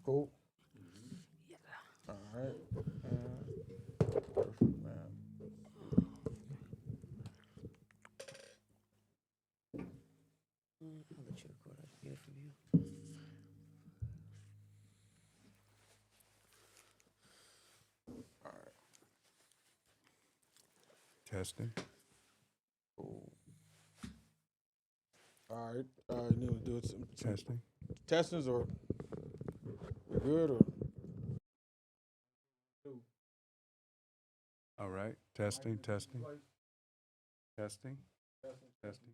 Cool. All right. Perfect, man. I'll let you record. I can get it from you. All right. Testing. Cool. All right. You need to do some Testing. testings or we good or All right. Testing. Testing. Testing. Testing.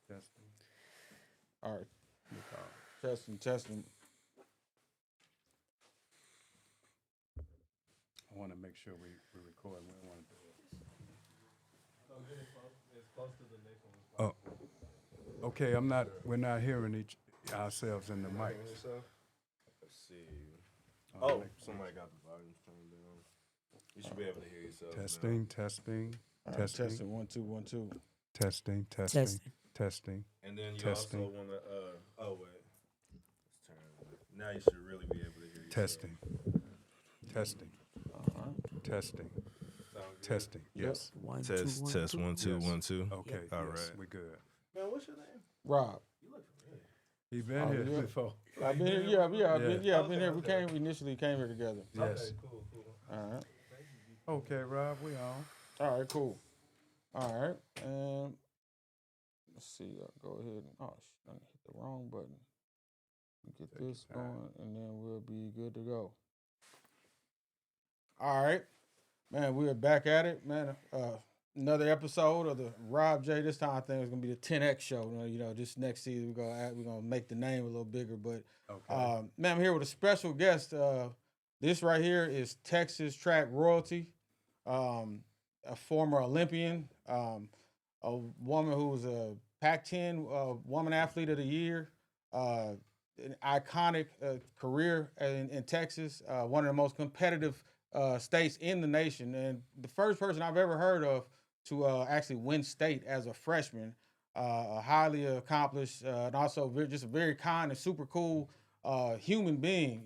Testing. all right. No problem. Testing. I want to make sure we record. We don't want to do it. Oh, okay. We're not hearing ourselves in the mics. Let's see. Oh, Somebody got the volume turned down. You should be able to hear yourself. testing. Testing. All right, Testing. testing. 1 2 1 2. Testing. Testing. Testing. Testing. Now. And then you Testing. also want to. Oh wait. Let's turn. Now you should really be able to hear yourself. Testing. Testing. Testing. Sound good? Testing. Yes. One, Test. two, one, Test. two. 1 2 Yes. 1 2. Okay. All yes, right. we're good. Man, what's your name? Rob. You look familiar. He's been Oh, here yeah. before. I've been here. I've been here. We initially came here together. Yes. Cool. All right. Okay, Rob, we on. All right, cool. All right. Let's see. Go ahead. I hit the wrong button. Get Take your this time. going, and then we'll be good to go. All right, man. We're back at it, man. Another episode of the Rob J. This time I think it's gonna be the 10X show. This next season we're gonna make the name a little bigger. But Okay. man, I'm here with a special guest. This right here is Texas track royalty, a former Olympian, a woman who's a Pac-10 Woman Athlete of the Year, an iconic career in Texas, one of the most competitive states in the nation, and the first person I've ever heard of to actually win state as a freshman. A highly accomplished and also just a very kind and super cool human being.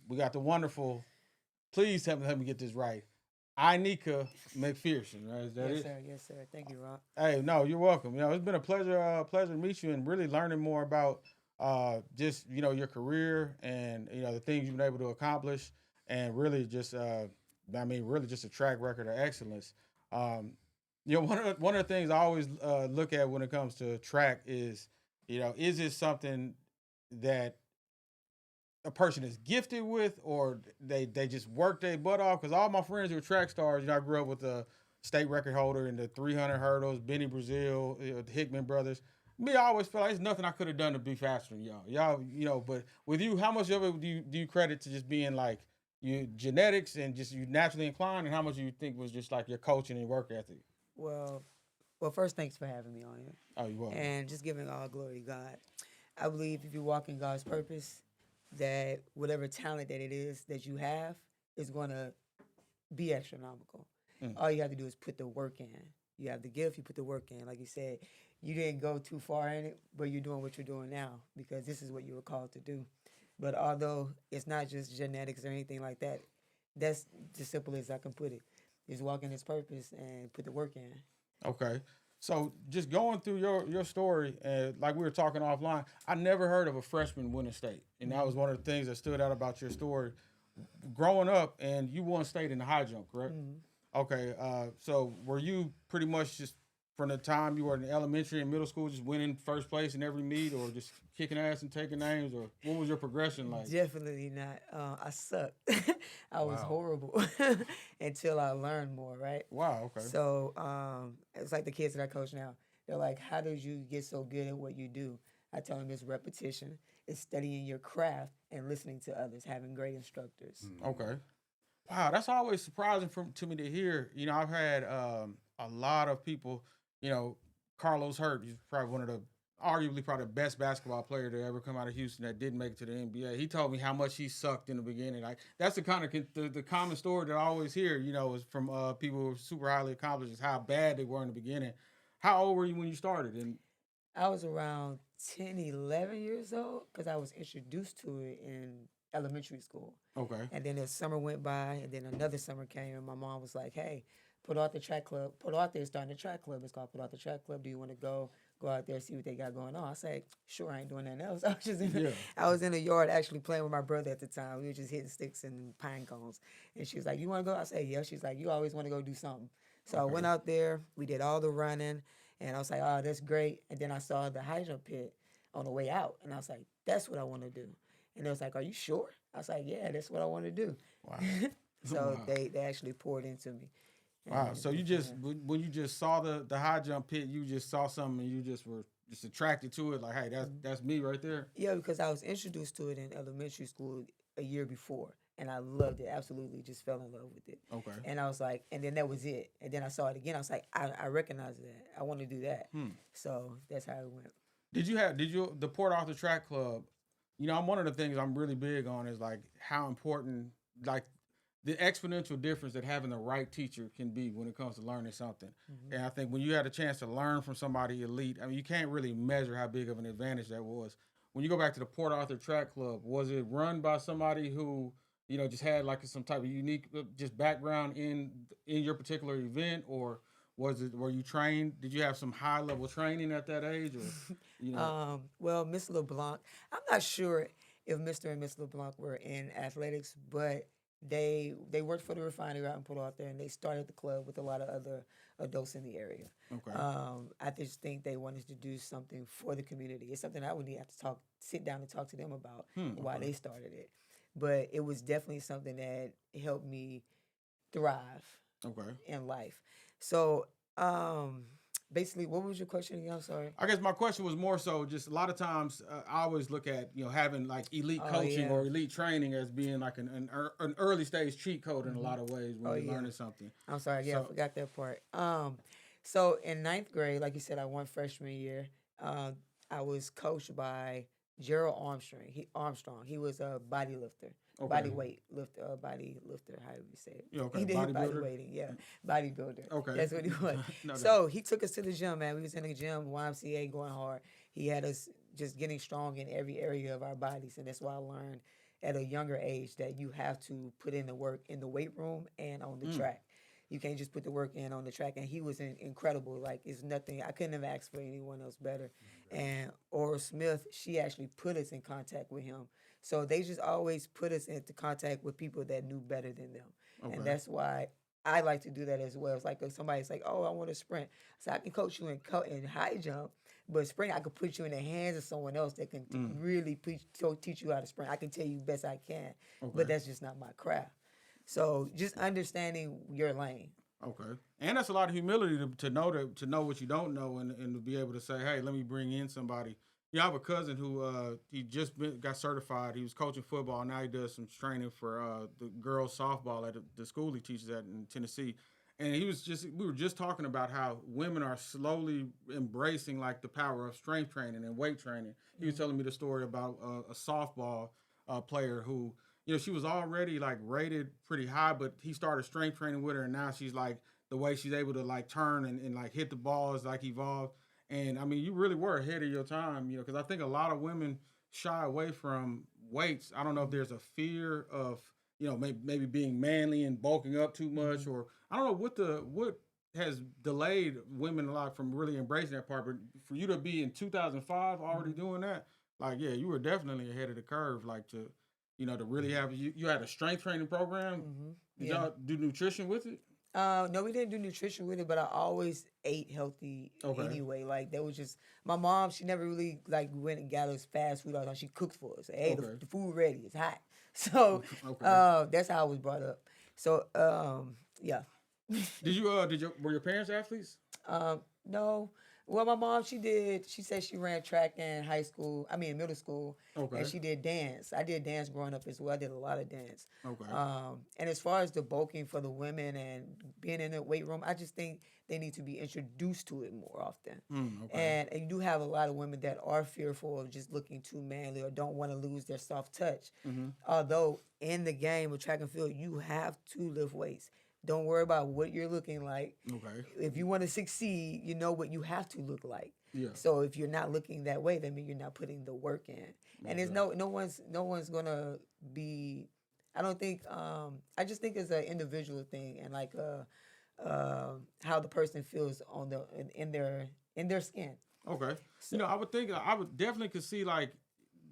We got the wonderful. Please help me get this right. Inika McPherson, right? Is that Yes, it? sir. Yes, sir. Thank you, Rob. Hey, no, you're welcome. It's been a pleasure to meet you and really learning more about just your career and the things you've been able to accomplish, and really just really just a track record of excellence. Um, one of the things I always look at when it comes to track is is it something that a person is gifted with, or they just work their butt off. Because all my friends who are track stars, I grew up with a state record holder in the 300 hurdles, Benny Brazil, the Hickman brothers. Me, I always felt like there's nothing I could have done to be faster than y'all. But with you, how much of it do you credit to just being like you genetics and just you naturally inclined, and how much do you think was just like your coaching and work ethic? Well, first, thanks for having me on here, Oh, you welcome. and just giving all glory to God. I believe if you walk in God's purpose, that whatever talent that it is that you have is going to be astronomical. Mm. All you have to do is put the work in. You have the gift, you put the work in. Like you said, you didn't go too far in it, but you're doing what you're doing now because this is what you were called to do. But although it's not just genetics or anything like that, that's as simple as I can put it. Is walk in His purpose and put the work in. Okay. So just going through your story, like we were talking offline, I never heard of a freshman winning state, and that was one of the things that stood out about your story. Growing up, and you won state in the high jump, correct? Okay. So were you pretty much just from the time you were in elementary and middle school, just winning first place in every meet, or just kicking ass and taking names, or what was your progression like? Definitely not. I sucked. I was Wow. horrible until I learned more, right? Wow. Okay. So it's like the kids that I coach now. They're like, how did you get so good at what you do? I tell them it's repetition, it's studying your craft and listening to others, having great instructors. Okay. Wow, that's always surprising to me to hear. I've had a lot of people. Carlos Hurt, he's probably one of the arguably probably the best basketball player to ever come out of Houston that didn't make it to the NBA. He told me how much he sucked in the beginning. Like that's the kind of the common story that I always hear. You know, is from people who are super highly accomplished, is how bad they were in the beginning. How old were you when you started? And I was around 10, 11 years old because I was introduced to it in elementary school. okay, And then a summer went by, and then another summer came, and my mom was like, "Hey, Port Arthur Track Club. Port Arthur is starting a track club. It's called Port Arthur Track Club. Do you want to go out there see what they got going on?" I said, "Sure, I ain't doing nothing else." I was just Yeah. I was in the yard actually playing with my brother at the time. We were just hitting sticks and pine cones, and she was like, "You want to go?" I said, "Yeah." She's like, "You always want to go do something." So I went out there. We did all the running, and I was like, "Oh, that's great." And then I saw the high jump pit on the way out, and I was like, "That's what I want to do." And they was like, "Are you sure?" I was like, "Yeah, that's what I want to do." wow, So Wow. they actually poured into me. wow. And So you just when you just saw the high jump pit, you just saw something and you just were just attracted to it. Like, hey, that's me right there. yeah, because I was introduced to it in elementary school a year before, and I loved it. Absolutely, just fell in love with it. Okay. And I was like, and then that was it. And then I saw it again. I was like, I recognize that. I want to do that. So that's how it went. Did you the Port Arthur Track Club? You know, I'm one of the things I'm really big on is like how important like the exponential difference that having the right teacher can be when it comes to learning something. And I think when you had a chance to learn from somebody elite, I mean, you can't really measure how big of an advantage that was. When you go back to the Port Arthur Track Club, was it run by somebody who, you know, just had like some type of unique just background in your particular event, or were you trained? Did you have some high level training at that age, or you know? Well, Miss LeBlanc, I'm not sure if Mr. and Miss LeBlanc were in athletics, but they worked for the refinery out in Port Arthur, and they started the club with a lot of other adults in the area. Okay. I just think they wanted to do something for the community. It's something I would need to sit down and talk to them about why they started it. But it was definitely something that helped me thrive Okay. in life. So basically, what was your question again? I'm sorry. I guess my question was more so just a lot of times I always look at, you know, having like elite Oh, coaching yeah. or elite training as being like an early stage cheat code in a lot of ways when Oh, you're yeah. learning something. I'm sorry, yeah, I So- forgot that part. So in ninth grade, like you said, I won freshman year. I was coached by Gerald Armstrong. He was a body lifter, body weight lifter, body lifter, however you say it. Yeah, okay, He did body bodybuilder? weighting, yeah, bodybuilder. Okay. That's what he was. No So he took us to the gym, man. We was in the gym, YMCA, going hard. He had us just getting strong in every area of our bodies, and that's why I learned at a younger age that you have to put in the work in the weight room and on the track. You can't just put the work in on the track. And he was incredible. Like, it's nothing. I couldn't have asked for anyone else better. And Oral Smith, she actually put us in contact with him. So they just always put us into contact with people that knew better than them. Okay. And that's why I like to do that as well. It's like if somebody's like, "Oh, I want to sprint." So I can coach you in high jump, but sprint, I could put you in the hands of someone else that can really teach you how to sprint. I can tell you best I can, but that's just not my craft. So just understanding your lane. Okay. And that's a lot of humility to know what you don't know and to be able to say, hey, let me bring in somebody. Yeah, I have a cousin who he just got certified. He was coaching football. Now he does some training for the girls softball at the school he teaches at in Tennessee. And we were just talking about how women are slowly embracing like the power of strength training and weight training. He was telling me the story about a softball player who, you know, she was already like rated pretty high, but he started strength training with her, and now she's like the way she's able to like turn and like hit the ball is like evolved. And I mean, you really were ahead of your time, you know, because I think a lot of women shy away from weights. I don't know if there's a fear of, you know, maybe being manly and bulking up too much, or I don't know what has delayed women a lot from really embracing that part. But for you to be in 2005 already doing that, like, yeah, you were definitely ahead of the curve. Like to, you know, to really have you had a strength training program. Did Yeah. y'all do nutrition with it? No, we didn't do nutrition with it, but I always ate healthy Okay. anyway. Like that was just my mom. She never really like went and got us fast food all the time. She cooked for us. Hey, Okay. the food ready. It's hot. So Okay. that's how I was brought up. So yeah. Were your parents athletes? No, Well, my mom, she said she ran track in middle school. Okay. And she did dance. I did dance growing up as well. I did a lot of dance. Okay. And as far as the bulking for the women and being in the weight room, I just think they need to be introduced to it more often. Okay. And you do have a lot of women that are fearful of just looking too manly or don't want to lose their soft touch. Although in the game of track and field, you have to lift weights. Don't worry about what you're looking like. Okay. If you want to succeed, you know what you have to look like. Yeah. So if you're not looking that way, that means you're not putting the work in. And there's no one's gonna be. I don't think. I just think it's an individual thing and like how the person feels in their skin. Okay. I would think I would definitely could see like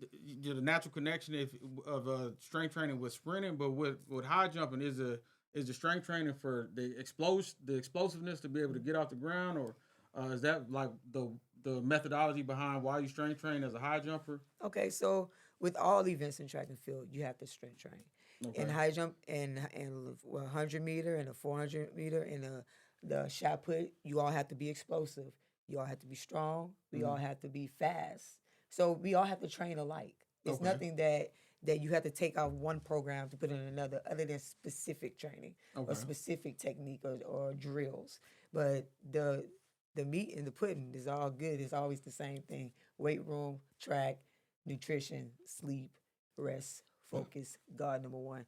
the natural connection of strength training with sprinting, but with high jumping is the strength training for the explosiveness to be able to get off the ground, or is that like the methodology behind why you strength train as a high jumper? Okay, so with all events in track and field, you have to strength train. Okay. In high jump and 100 meter and a 400 meter and the shot put, you all have to be explosive. You all have to be strong. We all have to be fast. So we all have to train alike. It's Okay. nothing that you have to take out one program to put in another, other than specific training Okay. or specific technique or drills. But the meat and the pudding is all good. It's always the same thing: weight room, track, nutrition, sleep, rest, focus. God number one.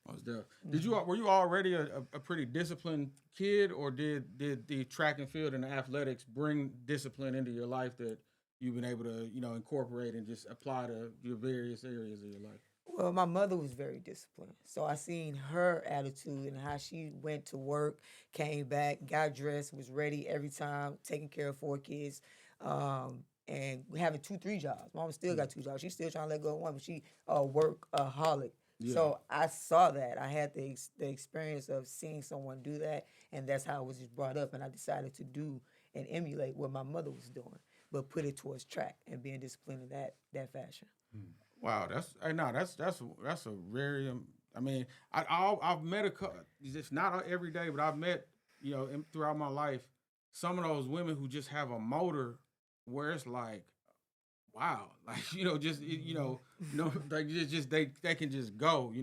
Most definitely. Were you already a pretty disciplined kid, or did the track and field and the athletics bring discipline into your life that you've been able to incorporate and just apply to your various areas of your life? Well, my mother was very disciplined. So I seen her attitude and how she went to work, came back, got dressed, was ready every time, taking care of 4 kids, and having 2, 3 jobs. Mama still got 2 jobs. She's still trying to let go of one, but she workaholic. Yeah. So I saw that. I had the experience of seeing someone do that, and that's how I was just brought up. And I decided to do and emulate what my mother was doing, but put it towards track and being disciplined in that fashion. Wow, that's a very. I mean, I've met it's not every day, but I've met throughout my life some of those women who just have a motor where it's like, wow, like like just they can just go.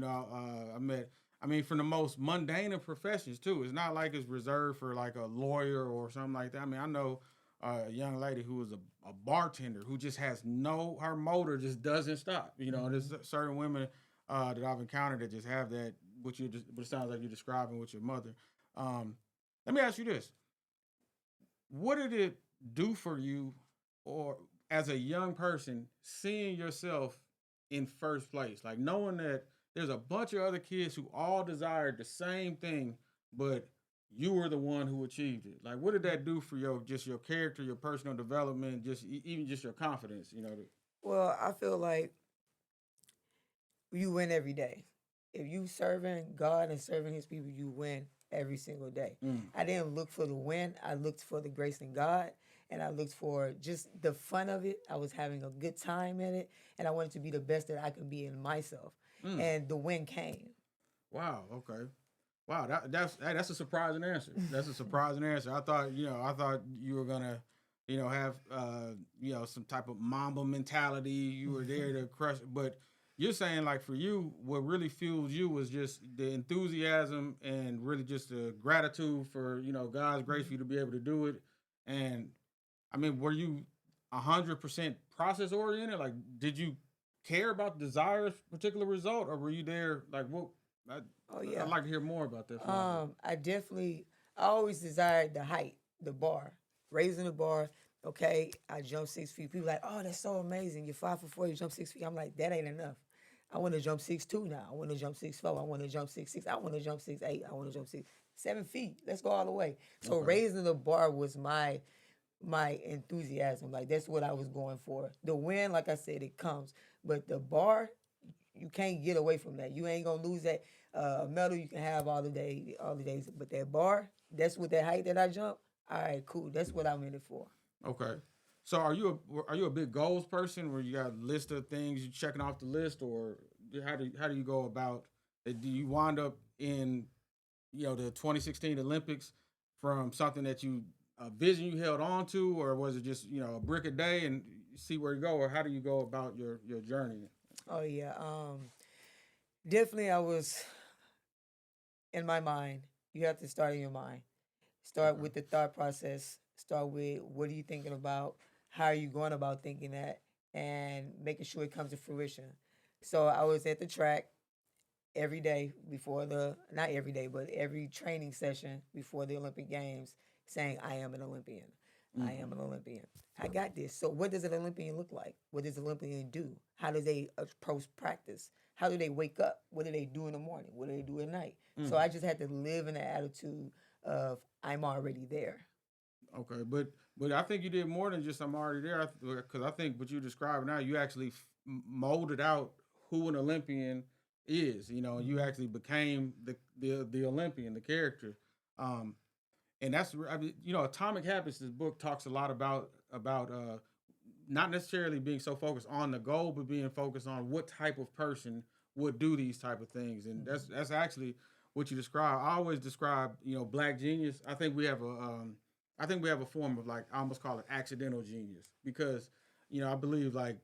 I mean, from the most mundane of professions too. It's not like it's reserved for like a lawyer or something like that. I mean, I know a young lady who was a bartender who just has her motor just doesn't stop. There's certain women that I've encountered that just have that, what it sounds like you're describing with your mother. Let me ask you this. What did it do for you, or as a young person, seeing yourself in first place? Like knowing that there's a bunch of other kids who all desired the same thing, but you were the one who achieved it. Like, what did that do for your character, your personal development, even just your confidence? Well, I feel like you win every day. If you serving God and serving His people, you win every single day. I didn't look for the win. I looked for the grace in God, and I looked for just the fun of it. I was having a good time in it, and I wanted to be the best that I could be in myself. And the win came. Wow. Okay. Wow. That's a surprising answer. That's a surprising answer. I thought you were gonna, have some type of Mamba mentality. You were there to crush, but you're saying like for you, what really fueled you was just the enthusiasm and really just the gratitude for God's grace for you to be able to do it. And I mean, were you 100% process oriented? Like, did you care about the desired particular result, or were you there like what? Oh yeah. I'd like to hear more about that. I always desired the height, the bar, raising the bar. Okay, I jump 6 feet. People like, oh, that's so amazing. You're 5'4", you jump 6 feet. I'm like, that ain't enough. I want to jump 6'2" now. I want to jump 6'4". I want to jump 6'6". I want to jump 6'8". I want to jump 7 feet. Let's go all the way. So raising the bar was my enthusiasm. Like that's what I was going for. The win, like I said, it comes, but the bar, you can't get away from that. You ain't gonna lose that. Medal you can have all the days, but that bar, that's with that height that I jump. All right, cool. That's what I'm in it for. Okay. So are you a big goals person where you got a list of things you checking off the list, or how do you go about it? Do you wind up in the 2016 Olympics from something that you a vision you held on to, or was it just a brick a day and see where you go, or how do you go about your journey? Oh yeah. Definitely I was in my mind. You have to start in your mind. Start Okay. with the thought process. Start with what are you thinking about? How are you going about thinking that? And making sure it comes to fruition. So I was at the track every day before not every day, but every training session before the Olympic Games saying, I am an Olympian. I am an Olympian. I got this. So what does an Olympian look like? What does an Olympian do? How do they approach practice? How do they wake up? What do they do in the morning? What do they do at night? So I just had to live in the attitude of I'm already there. Okay, but I think you did more than just I'm already there, because I think what you described now, you actually molded out who an Olympian is. You actually became the Olympian, the character. Um, and I mean, Atomic Habits. This book talks a lot about not necessarily being so focused on the goal, but being focused on what type of person would do these type of things, and that's actually what you describe. I always describe, Black genius. I think we have a form of, like, I almost call it accidental genius, because I believe, like,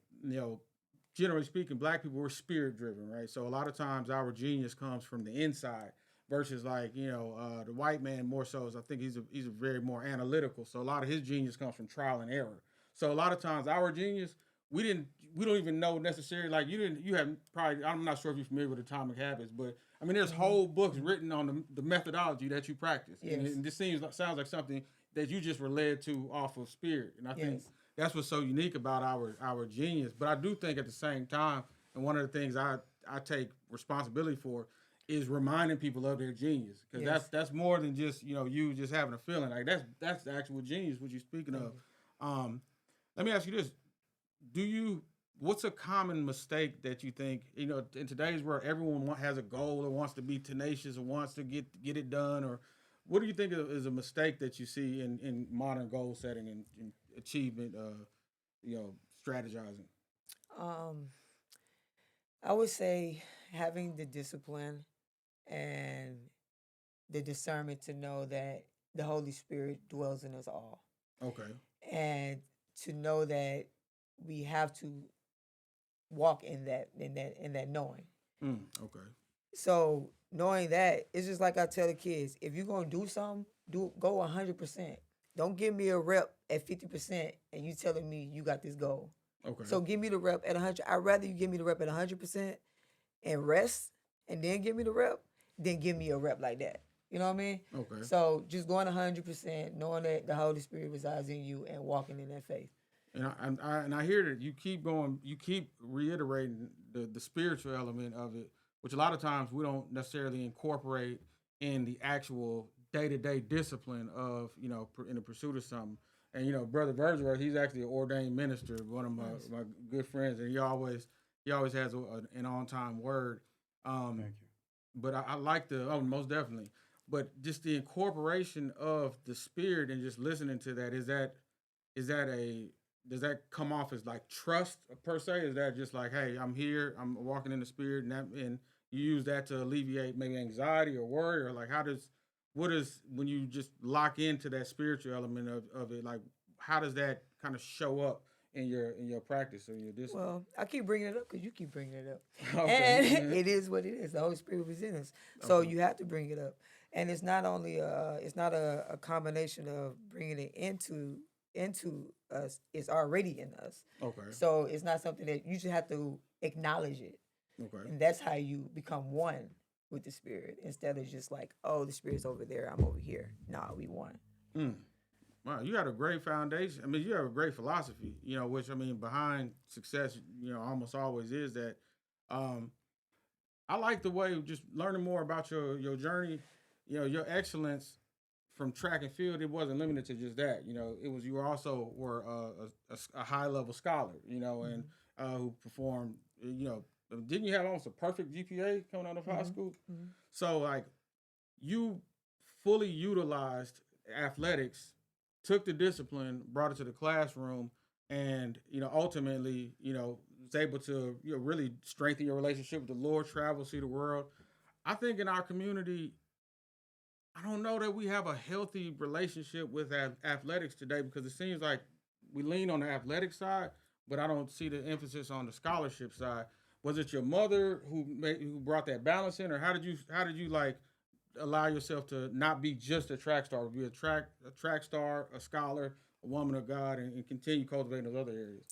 generally speaking, Black people, we're spirit driven, right? So a lot of times our genius comes from the inside versus, like, the white man more so is, I think he's a very more analytical. So a lot of his genius comes from trial and error. So a lot of times our genius, we don't even know necessarily, like, you have probably, I'm not sure if you're familiar with Atomic Habits, but I mean, there's whole books written on the methodology that you practice. And, Yes. and this sounds like something that you just were led to off of spirit. And I think Yes. that's what's so unique about our genius. But I do think at the same time, and one of the things I take responsibility for is reminding people of their genius, because Yes. that's more than just you just having a feeling. Like, that's the actual genius what you're speaking of. Let me ask you this: what's a common mistake that you think, in today's world, everyone has a goal or wants to be tenacious or wants to get it done, or what do you think is a mistake that you see in modern goal setting and achievement, strategizing? Um, I would say having the discipline and the discernment to know that the Holy Spirit dwells in us all, Okay. and to know that we have to walk in that knowing. Okay. So knowing that, it's just like I tell the kids: if you're gonna do something, go 100%. Don't give me a rep at 50% and you telling me you got this goal. Okay. So give me the rep at 100. I'd rather you give me the rep at 100% and rest, and then give me the rep, than give me a rep like that. You know what I mean? Okay. So just going 100%, knowing that the Holy Spirit resides in you and walking in that faith. And I hear that you keep going, you keep reiterating the spiritual element of it, which a lot of times we don't necessarily incorporate in the actual day to day discipline of in the pursuit of something. And Brother Virgil, he's actually an ordained minister, one of my good friends, and he always has an on time word. Thank you. But I like most definitely. But just the incorporation of the spirit and just listening to that, does that come off as like trust per se? Is that just like, hey, I'm here, I'm walking in the spirit, and you use that to alleviate maybe anxiety or worry, or like when you just lock into that spiritual element of it, like how does that kind of show up in your practice or your discipline? Well, I keep bringing it up because you keep bringing it up. Okay. And it is what it is. The Holy Spirit was in us. So Okay. you have to bring it up. And it's not only it's not a combination of bringing it into us. It's already in us. Okay. So it's not something that you just have to acknowledge it. Okay. And that's how you become one with the Spirit, instead of just like, oh, the Spirit's over there, I'm over here. Nah, we one. Mm. Wow, you had a great foundation. I mean, you have a great philosophy, which, I mean, behind success, almost always is that. I like the way, just learning more about your journey, your excellence from track and field. It wasn't limited to just that. It was, you also were a high level scholar, and who performed, didn't you have almost a perfect GPA coming out of high school? Mhm. So, like, you fully utilized athletics, took the discipline, brought it to the classroom, and ultimately, was able to really strengthen your relationship with the Lord, travel, see the world. I think in our community, I don't know that we have a healthy relationship with athletics today because it seems like we lean on the athletic side, but I don't see the emphasis on the scholarship side. Was it your mother who brought that balance in, or how did you like allow yourself to not be just a track star, be a track star, a scholar, a woman of God, and continue cultivating those other areas?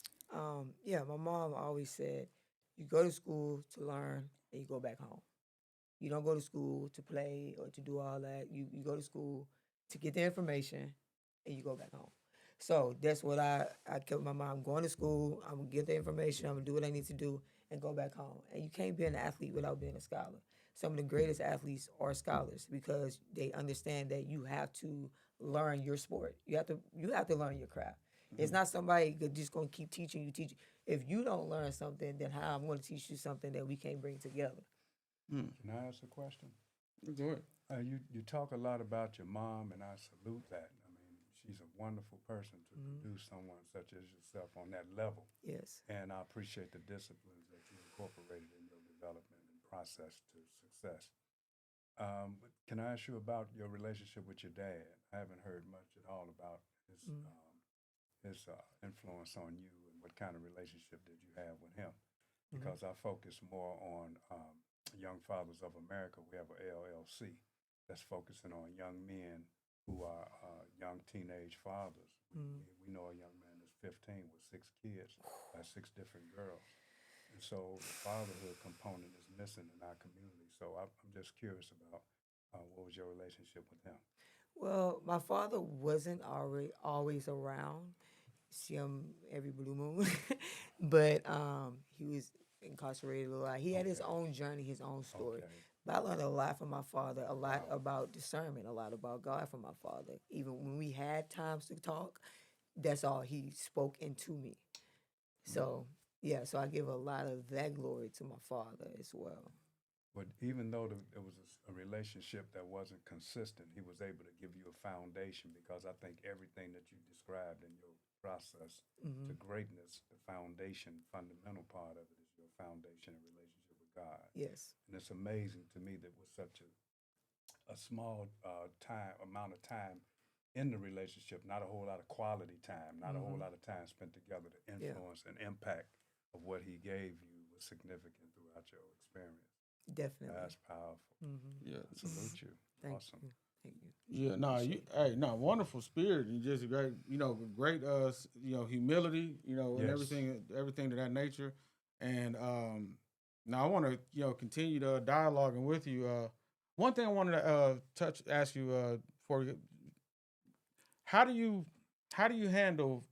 Yeah, my mom always said, you go to school to learn and you go back home. You don't go to school to play or to do all that. You go to school to get the information and you go back home. So that's what I kept my mom going to school. I'm gonna get the information. I'm gonna do what I need to do and go back home. And you can't be an athlete without being a scholar. Some of the greatest athletes are scholars because they understand that you have to learn your sport. You have to learn your craft. It's not somebody just gonna keep teaching you, teaching. If you don't learn something, then how I'm gonna teach you something that we can't bring together. Can I ask a question? Go ahead. You talk a lot about your mom, and I salute that. I mean, she's a wonderful person to produce someone such as yourself on that level. Yes. And I appreciate the disciplines that you incorporated in your development and process to success. But can I ask you about your relationship with your dad? I haven't heard much at all about his influence on you and what kind of relationship did you have with him? Because I focus more on Young Fathers of America. We have a LLC that's focusing on young men who are young teenage fathers. We know a young man that's 15 with 6 kids by 6 different girls. And so the fatherhood component is missing in our community. So I'm just curious about what was your relationship with him? Well, my father wasn't always around. See him every blue moon, but he was incarcerated a lot. He had his own journey, his own story. Okay. But I learned a lot from my father, a lot about discernment, a lot about God from my father. Even when we had times to talk, that's all he spoke into me. So yeah, so I give a lot of that glory to my father as well. But even though there was a relationship that wasn't consistent, he was able to give you a foundation because I think everything that you described in your process to greatness, the foundation, fundamental part of it is your foundation and relationship with God. Yes. And it's amazing to me that with such a small amount of time in the relationship, not a whole lot of quality time, not a whole lot of time spent together, the influence and impact of what he gave you was significant throughout your experience. Definitely. That's powerful. Yeah. I salute you. Thank Awesome. you. Thank you. Yeah, no, wonderful spirit and just great, great, humility, and Yes. everything to that nature. And now I want to, continue the dialoguing with you. One thing I wanted to ask you before we, how do you, handle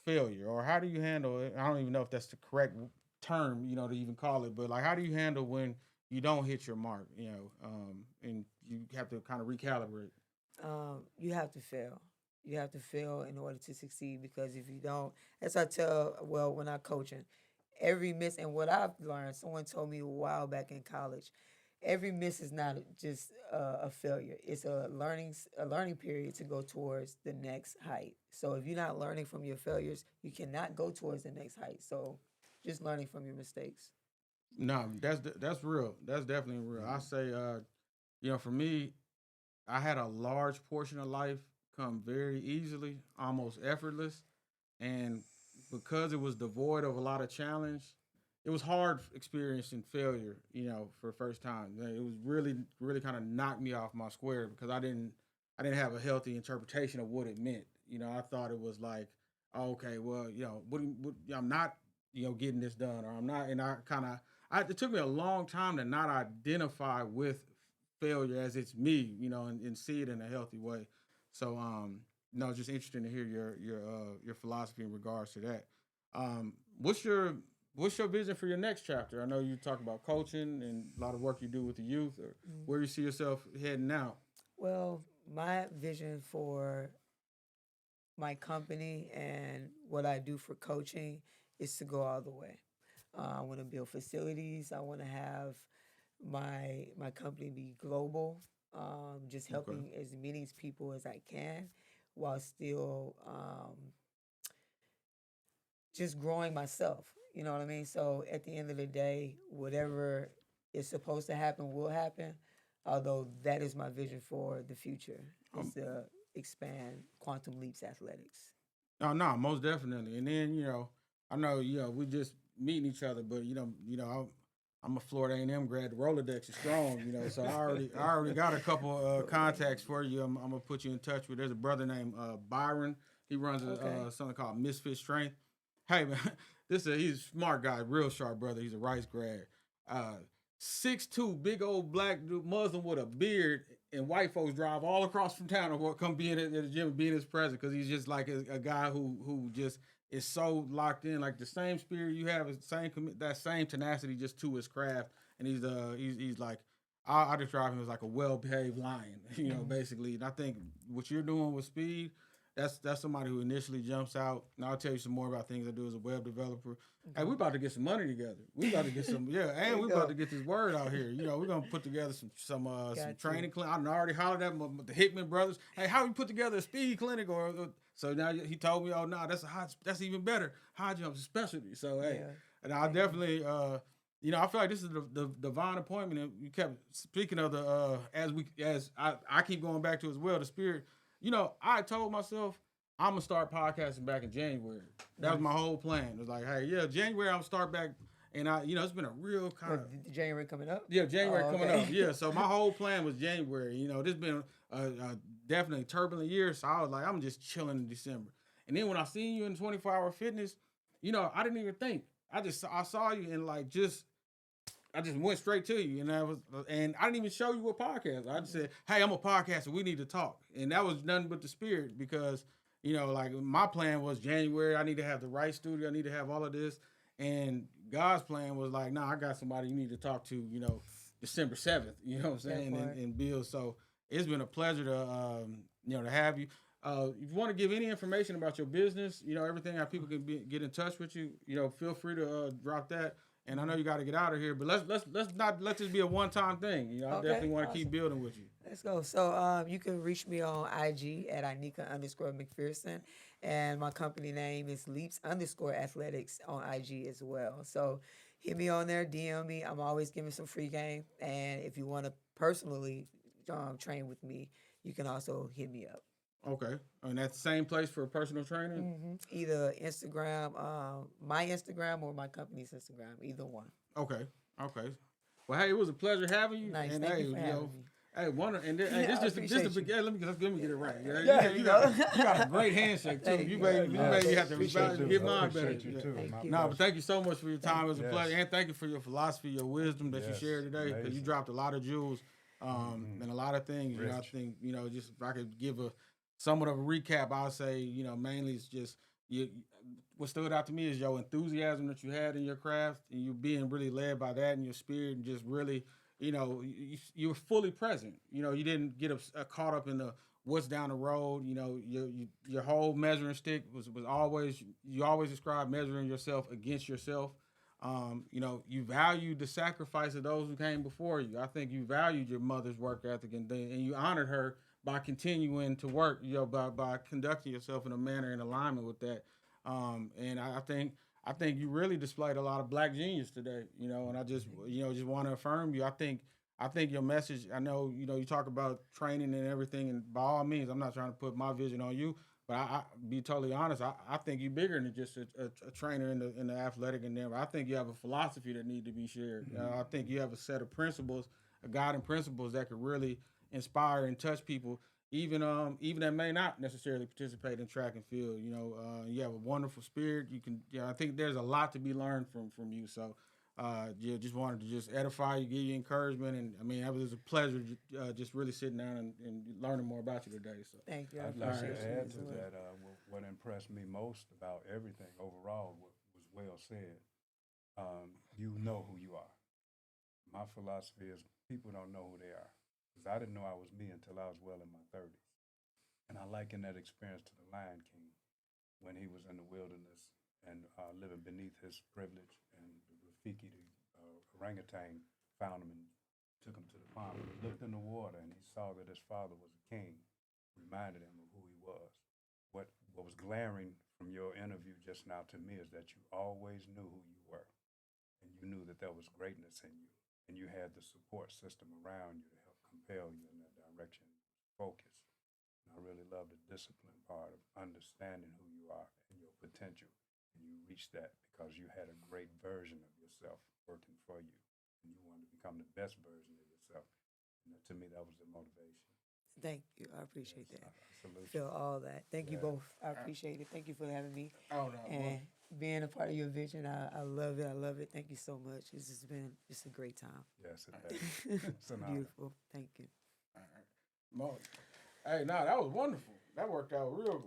failure, or how do you handle it? I don't even know if that's the correct term, to even call it, but like, how do you handle when you don't hit your mark, and you have to kind of recalibrate? You have to fail. You have to fail in order to succeed because if you don't, as I tell, well, when I'm coaching, every miss, and what I've learned, someone told me a while back in college, every miss is not just a failure. It's a learning period to go towards the next height. So if you're not learning from your failures, you cannot go towards the next height. So just learning from your mistakes. No, that's real. That's definitely real. I say, for me, I had a large portion of life come very easily, almost effortless, and because it was devoid of a lot of challenge, it was hard experiencing failure. For the first time, it was really, really kind of knocked me off my square because I didn't have a healthy interpretation of what it meant. I thought it was like, oh, okay, well, I'm not, getting this done, or I'm not, and it took me a long time to not identify with failure as it's me, and see it in a healthy way. So, no, it's just interesting to hear your philosophy in regards to that. Um, what's your vision for your next chapter? I know you talk about coaching and a lot of work you do with the youth, or where you see yourself heading out. Well, my vision for my company and what I do for coaching is to go all the way. I want to build facilities. I want to have my company be global. Just Okay. helping as many people as I can, while still just growing myself. You know what I mean? So at the end of the day, whatever is supposed to happen will happen. Although that is my vision for the future, is to expand Quantum Leaps Athletics. Oh no, most definitely. And then I know we just meeting each other, but I'm a Florida A&M grad. The Rolodex is strong, so I already got a couple contacts for you. I'm gonna put you in touch with. There's a brother named Byron. He runs Okay. something called Misfit Strength. Hey man, he's a smart guy, real sharp brother. He's a Rice grad. Uh, 6'2", big old black dude, Muslim with a beard, and white folks drive all across from town to come be at the gym and be in his presence because he's just like a guy who just is so locked in, like the same spirit you have, is the same that same tenacity just to his craft, and he's like. I describe him as like a well-behaved lion, basically. And I think what you're doing with speed, that's somebody who initially jumps out. And I'll tell you some more about things I do as a web developer. Hey, we about to get some money together. We about to get some, and we about to get this word out here. We're gonna put together some training clinic. I already hollered at the Hickman brothers. Hey, how we put together a speed clinic? Or so now he told me, oh no, that's even better. High jump's a specialty. So hey, and I definitely. I feel like this is the divine appointment. And you kept speaking of the as I keep going back to as well, the spirit. I told myself I'm gonna start podcasting back in January. That was my whole plan. It was like, hey, January I'm gonna start back, and it's been a real kind of January coming up. Yeah, January coming okay. up. Yeah, so my whole plan was January. This been a definitely turbulent year, so I was like, I'm just chilling in December. And then when I seen you in 24-hour fitness, I didn't even think. I saw you and I just went straight to you, and I didn't even show you a podcast. I just said, "Hey, I'm a podcaster. We need to talk," and that was nothing but the spirit because my plan was January. I need to have the right studio. I need to have all of this, and God's plan was like, "Nah, I got somebody you need to talk to." December 7th. You know what I'm saying? And Bill. So it's been a pleasure to to have you. If you want to give any information about your business, everything, how people can get in touch with you, feel free to drop that. And I know you got to get out of here, but let's not let this be a one-time thing. I definitely want to keep building with you. Let's go. So you can reach me on IG at Inika_McPherson, and my company name is Leaps_Athletics on IG as well. So hit me on there, DM me. I'm always giving some free game, and if you want to personally train with me, you can also hit me up. Okay, and that's the same place for personal training. Mm-hmm. Either Instagram, my Instagram, or my company's Instagram. Either one. Okay. Well, hey, it was a pleasure having you. Nice. And Thank you for having me. Hey, this just the beginning. Let me get it right. You got a great handshake too. You maybe have to get mine better. But thank you so much for your time. It was a pleasure, and thank you for your philosophy, your wisdom that you shared today, because you dropped a lot of jewels and a lot of things. I think just if I could give somewhat of a recap, I'll say mainly it's just what stood out to me is your enthusiasm that you had in your craft, and you being really led by that and your spirit, and just really. You were fully present. You didn't get caught up in the what's down the road. Your whole measuring stick was always, you always described measuring yourself against yourself. You valued the sacrifice of those who came before you. I think you valued your mother's work ethic and you honored her by continuing to work, by conducting yourself in a manner in alignment with that. And I think you really displayed a lot of black genius today, and I just want to affirm you. I think your message, I know, you talk about training and everything, and by all means, I'm not trying to put my vision on you, but I be totally honest, I think you're bigger than just a trainer in the athletic endeavor. I think you have a philosophy that need to be shared. I think you have a set of principles, a guiding principles that could really inspire and touch people, even that may not necessarily participate in track and field. You have a wonderful spirit. You can, I think there's a lot to be learned from you. So, just wanted to just edify you, give you encouragement, and I mean, it was a pleasure just really sitting down and learning more about you today. So, thank you. I'd like to add to that. What impressed me most about everything overall was well said. You know who you are. My philosophy is people don't know who they are. Because I didn't know I was me until I was well in my 30s. And I liken that experience to the Lion King when he was in the wilderness and living beneath his privilege, and the Rafiki, the orangutan, found him and took him to the pond. He looked in the water and he saw that his father was a king, reminded him of who he was. What was glaring from your interview just now to me is that you always knew who you were, and you knew that there was greatness in you, and you had the support system around you to help compel you in that direction, focus. And I really love the discipline part of understanding who you are and your potential. And you reached that because you had a great version of yourself working for you. And you wanted to become the best version of yourself. And to me, that was the motivation. Thank you. I appreciate Yes, that. Salute you. Feel all that. Thank you Yeah. both. I appreciate it. Thank you for having me Oh no. and being a part of your vision. I love it. I love it. Thank you so much. It's just been just a great time. Yes, it has. It's an honor. Beautiful. Thank you. All right. Hey, no, that was wonderful. That worked out real